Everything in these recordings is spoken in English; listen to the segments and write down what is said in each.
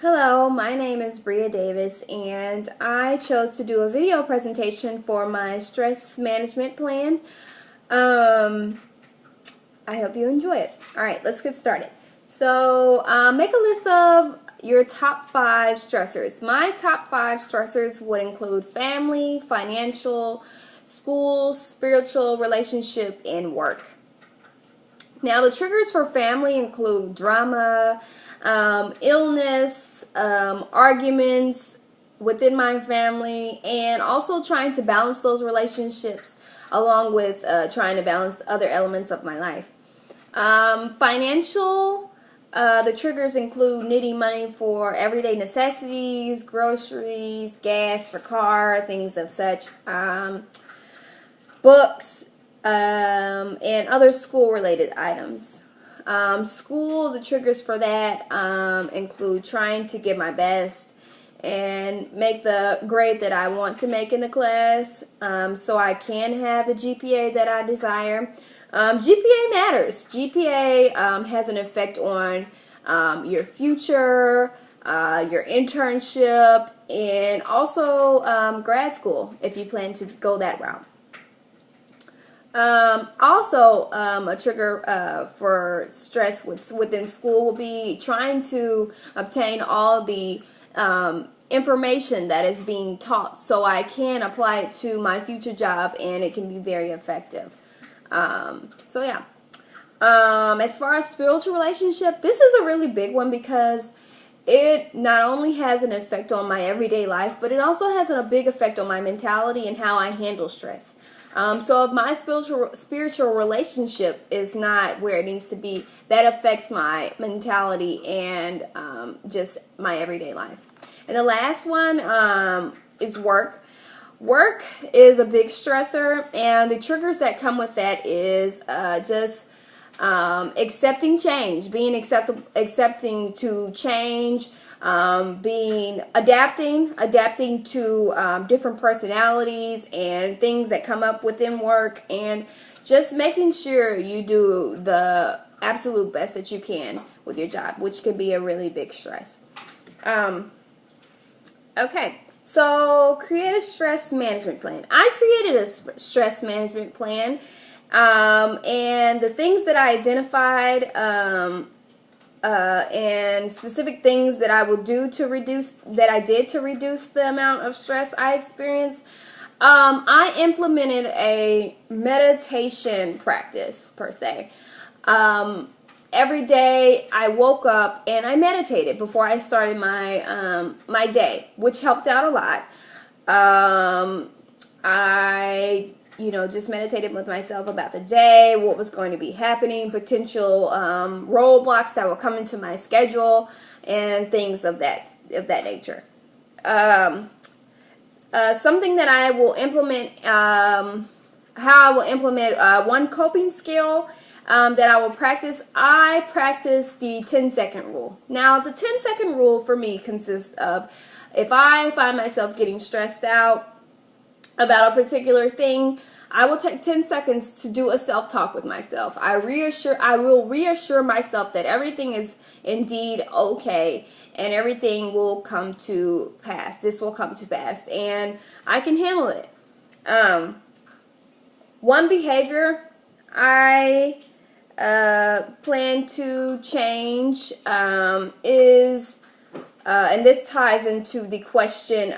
Hello, my name is Breha Davis, and I chose to do a video presentation for my stress management plan. I hope you enjoy it. Alright, let's get started. So, make a list of your top 5 stressors. My top 5 stressors would include family, financial, school, spiritual, relationship, and work. Now, the triggers for family include drama, illness, arguments within my family, and also trying to balance those relationships along with trying to balance other elements of my life. Financial, the triggers include needing money for everyday necessities, groceries, gas for car, things of such, books, and other school-related items. School, the triggers for that include trying to get my best and make the grade that I want to make in the class so I can have the GPA that I desire. GPA matters. GPA has an effect on your future, your internship, and also grad school if you plan to go that route. A trigger for stress within school will be trying to obtain all the information that is being taught so I can apply it to my future job and it can be very effective. As far as spiritual relationship, this is a really big one because it not only has an effect on my everyday life, but it also has a big effect on my mentality and how I handle stress. So if my spiritual relationship is not where it needs to be, that affects my mentality and just my everyday life. And the last one is work. Work is a big stressor, and the triggers that come with that is just accepting change, being accepting to change, adapting to different personalities and things that come up within work, and just making sure you do the absolute best that you can with your job, which can be a really big stress. Okay, so create a stress management plan. I created a stress management plan, and the things that I identified and specific things that I will do to reduce the amount of stress I experienced. I implemented a meditation practice per se. Every day I woke up and I meditated before I started my day, which helped out a lot. I just meditated with myself about the day, what was going to be happening, potential roadblocks that will come into my schedule, and things of that nature. Something that I will implement, how I will implement one coping skill that I will practice. I practice the 10-second rule. Now, the 10-second rule for me consists of, if I find myself getting stressed out about a particular thing, I will take 10 seconds to do a self-talk with myself. I will reassure myself that everything is indeed okay and everything will come to pass. This will come to pass and I can handle it. One behavior I plan to change is and this ties into the question,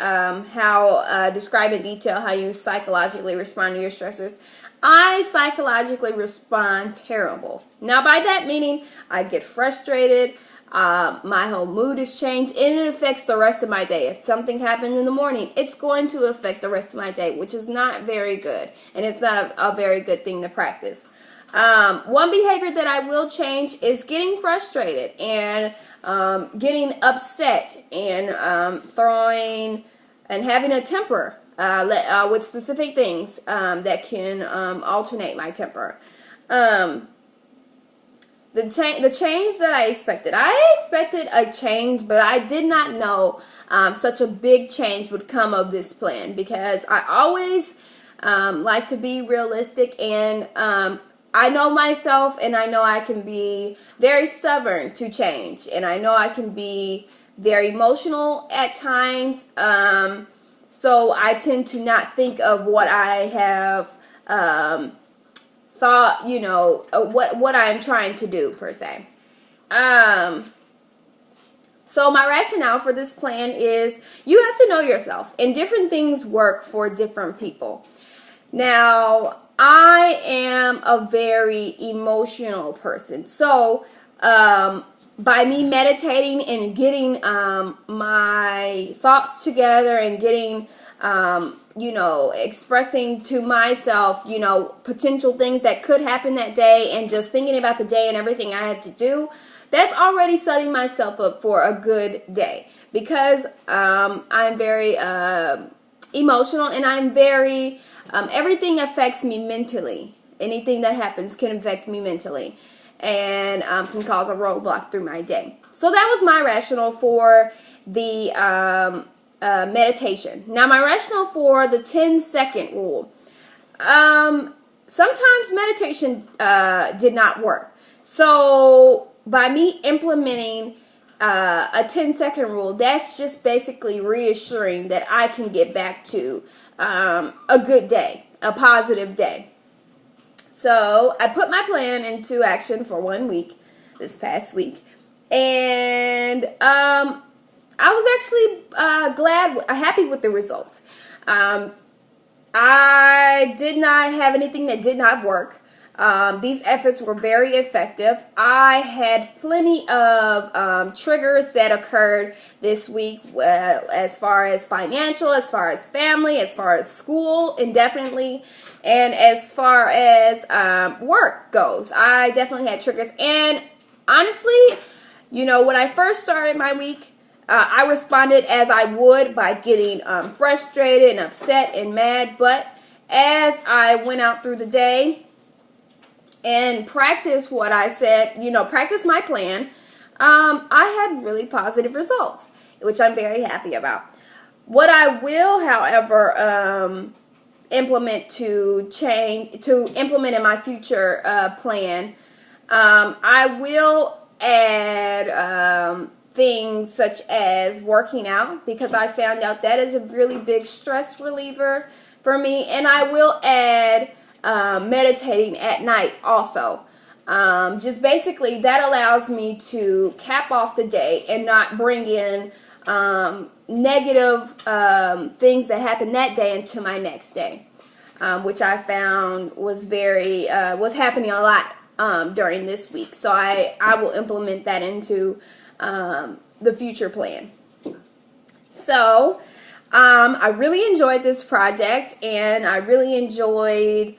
describe in detail how you psychologically respond to your stressors. I psychologically respond terrible. Now, by that meaning, I get frustrated, my whole mood is changed, and it affects the rest of my day. If something happens in the morning, it's going to affect the rest of my day, which is not very good, and it's not a very good thing to practice. One behavior that I will change is getting frustrated and getting upset and throwing and having a temper with specific things that can alternate my temper. The change that I expected a change, but I did not know such a big change would come of this plan, because I always like to be realistic, and I know myself, and I know I can be very stubborn to change, and I know I can be very emotional at times. So I tend to not think of what I have thought, what I'm trying to do per se. So my rationale for this plan is you have to know yourself, and different things work for different people. Now, I am a very emotional person. So, by me meditating and getting my thoughts together and getting, expressing to myself, potential things that could happen that day, and just thinking about the day and everything I had to do, that's already setting myself up for a good day, because I'm very emotional, and I'm very, everything affects me mentally. Anything that happens can affect me mentally, and can cause a roadblock through my day. So that was my rationale for the meditation. Now, my rationale for the 10-second rule. Sometimes meditation did not work. So by me implementing a 10-second rule, that's just basically reassuring that I can get back to a good day, a positive day. So I put my plan into action for 1 week, this past week, and I was actually happy with the results. I did not have anything that did not work. These efforts were very effective. I had plenty of triggers that occurred this week, as far as financial, as far as family, as far as school, indefinitely, and as far as work goes. I definitely had triggers. And honestly, when I first started my week, I responded as I would by getting frustrated and upset and mad. But as I went out through the day and practice what I said, practice my plan, I had really positive results, which I'm very happy about. What I will, however, implement in my future plan, I will add things such as working out, because I found out that is a really big stress reliever for me, and I will add meditating at night also. Just basically that allows me to cap off the day and not bring in negative things that happened that day into my next day, which I found was happening a lot during this week. So I will implement that into the future plan. So I really enjoyed this project, and I really enjoyed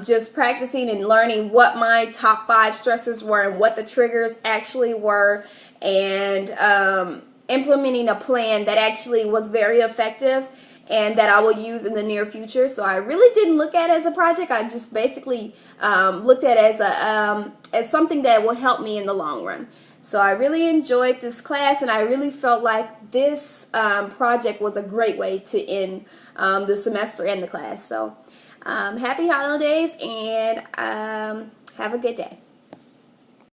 just practicing and learning what my top 5 stressors were and what the triggers actually were, and implementing a plan that actually was very effective and that I will use in the near future. So I really didn't look at it as a project. I just basically looked at it as something that will help me in the long run. So I really enjoyed this class, and I really felt like this project was a great way to end the semester and the class. So happy holidays, and have a good day.